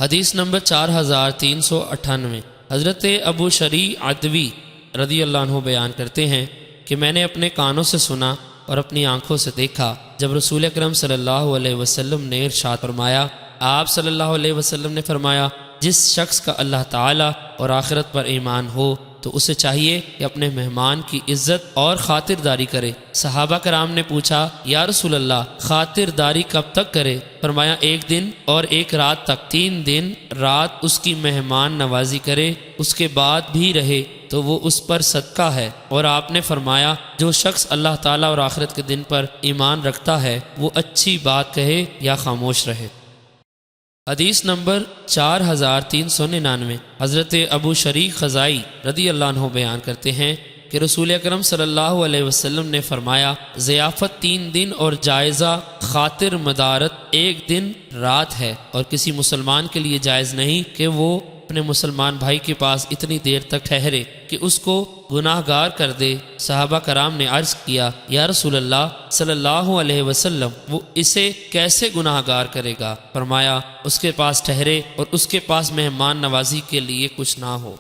حدیث نمبر 4398۔ حضرت ابو شریع عدوی رضی اللہ عنہ بیان کرتے ہیں کہ میں نے اپنے کانوں سے سنا اور اپنی آنکھوں سے دیکھا جب رسول اکرم صلی اللہ علیہ وسلم نے ارشاد فرمایا، آپ صلی اللہ علیہ وسلم نے فرمایا، جس شخص کا اللہ تعالیٰ اور آخرت پر ایمان ہو تو اسے چاہیے کہ اپنے مہمان کی عزت اور خاطرداری کرے۔ صحابہ کرام نے پوچھا، یا رسول اللہ، خاطرداری کب تک کرے؟ فرمایا، 1 دن اور 1 رات تک، 3 دن رات اس کی مہمان نوازی کرے، اس کے بعد بھی رہے تو وہ اس پر صدقہ ہے۔ اور آپ نے فرمایا، جو شخص اللہ تعالیٰ اور آخرت کے دن پر ایمان رکھتا ہے وہ اچھی بات کہے یا خاموش رہے۔ حدیث نمبر 4399۔ حضرت ابو شریع خزائی رضی اللہ عنہ بیان کرتے ہیں کہ رسول اکرم صلی اللہ علیہ وسلم نے فرمایا، ضیافت 3 دن اور جائزہ خاطر مدارت 1 دن رات ہے، اور کسی مسلمان کے لیے جائز نہیں کہ وہ اپنے مسلمان بھائی کے پاس اتنی دیر تک ٹھہرے کہ اس کو گناہ گار کر دے۔ صحابہ کرام نے عرض کیا، یا رسول اللہ صلی اللہ علیہ وسلم، وہ اسے کیسے گناہ گار کرے گا؟ فرمایا، اس کے پاس ٹھہرے اور اس کے پاس مہمان نوازی کے لیے کچھ نہ ہو۔